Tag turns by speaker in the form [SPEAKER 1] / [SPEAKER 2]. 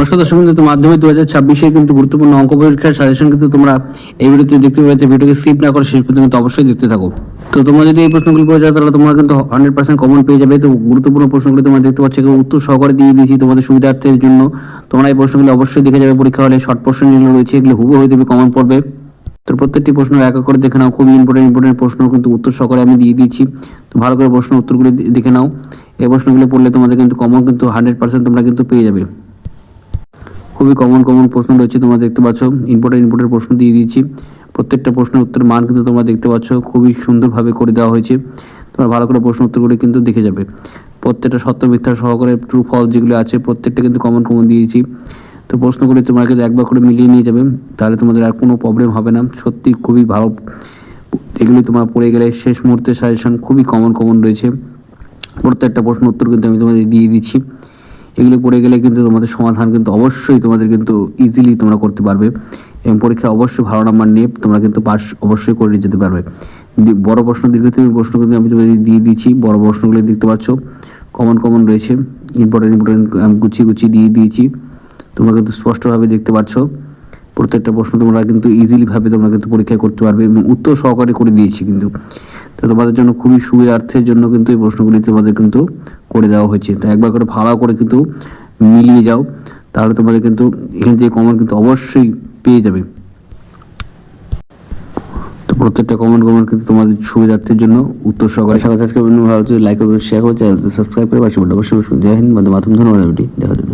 [SPEAKER 1] নমস্কার দর্শক বন্ধু, মাধ্যমিক 2026-এর কিন্তু গুরুত্বপূর্ণ অঙ্ক পরীক্ষার সাজেশন কিন্তু তোমরা এই ভিডিওতে দেখতে পাবে। ভিডিওকে স্কিপ না করে শেষ পর্যন্ত কিন্তু অবশ্যই দেখতে থাকো। তো তোমরা যদি এই প্রশ্নগুলো পড়ে যাও তাহলে তোমরা কিন্তু 100% কমন পেয়ে যাবে। তো গুরুত্বপূর্ণ প্রশ্নগুলো তোমরা দেখতে পাচ্ছ, এগুলো উত্তর সহকারে দিয়ে দিয়েছি তোমাদের সুবিধার্থের জন্য। তোমরা এই প্রশ্নগুলো অবশ্যই দেখে যাবে পরীক্ষা হলে। শর্ট প্রশ্ন যেগুলো রয়েছে এগুলো হুবহু হয়ে দেবে, কমন পড়বে। তো প্রত্যেকটি প্রশ্ন এক এক করে দেখে নাও। খুবই ইম্পর্টেন্ট প্রশ্ন কিন্তু উত্তর সহকারে আমি দিয়ে দিয়েছি। তো ভালো করে প্রশ্ন উত্তরগুলো দেখে নাও। এই প্রশ্নগুলো পড়লে তোমাদের কিন্তু কমন কিন্তু 100% তোমরা কিন্তু পেয়ে যাবে। খুবই কমন প্রশ্ন রয়েছে, তোমরা দেখতে পাচ্ছ। ইম্পর্টেন্ট প্রশ্ন দিয়ে দিয়েছি। প্রত্যেকটা প্রশ্নের উত্তরের মান কিন্তু তোমরা দেখতে পাচ্ছ, খুবই সুন্দরভাবে করে দেওয়া হয়েছে। তোমরা ভালো করে প্রশ্ন উত্তরগুলো কিন্তু দেখে যাবে। প্রত্যেকটা সত্য মিথ্যা সহকারে ট্রু ফলস যেগুলো আছে প্রত্যেকটা কিন্তু কমন দিয়েছি। তো প্রশ্নগুলি তোমরা কিন্তু একবার করে মিলিয়ে নিয়ে যাবে, তাহলে তোমাদের আর কোনো প্রবলেম হবে না। সত্যি খুবই ভালো, এগুলি তোমরা পড়ে গেলে শেষ মুহূর্তে সাজেশন খুবই কমন রয়েছে। প্রত্যেকটা প্রশ্ন উত্তর কিন্তু আমি তোমাদের দিয়ে দিচ্ছি। এগুলো পড়ে গেলে কিন্তু তোমাদের সমাধান কিন্তু অবশ্যই তোমাদের কিন্তু ইজিলি তোমরা করতে পারবে, এবং পরীক্ষা অবশ্যই ভালো নাম্বার নিয়ে তোমরা কিন্তু পাস অবশ্যই করে যেতে পারবে। বড় প্রশ্ন দীর্ঘতম প্রশ্ন কিন্তু আমি তোমাদের দিয়ে দিচ্ছি। বড় প্রশ্নগুলো দেখতে পাচ্ছ কমন রয়েছে। ইম্পর্টেন্ট আমি গুছিয়ে দিয়ে দিয়েছি, তোমরা কিন্তু স্পষ্টভাবে দেখতে পাচ্ছ। প্রত্যেকটা প্রশ্ন তোমরা কিন্তু ইজিলিভাবে তোমরা কিন্তু পরীক্ষা করতে পারবে, এবং উত্তর সহকারে করে দিয়েছি কিন্তু। তো তোমাদের জন্য খুবই সুবিধার্থের জন্য কিন্তু এই প্রশ্নগুলি তোমাদের কিন্তু করে দেওয়া হয়েছে। তো একবার করে ভালো করে কিন্তু মিলিয়ে যাও, তাহলে তোমাদের কিন্তু এখান থেকে কমন কিন্তু অবশ্যই পেয়ে যাবে। তো প্রত্যেকটা কমন কিন্তু তোমাদের সুবিধার্থের জন্য উত্তর সহকারে সাথে ভালো লাইক করবে, শেয়ার করবে, চ্যানেলটি সাবস্ক্রাইব করে পাশে অবশ্যই জয় হিন্দ, বন্দে মাতরম। ধন্যবাদ ভিডিও দেখার জন্য।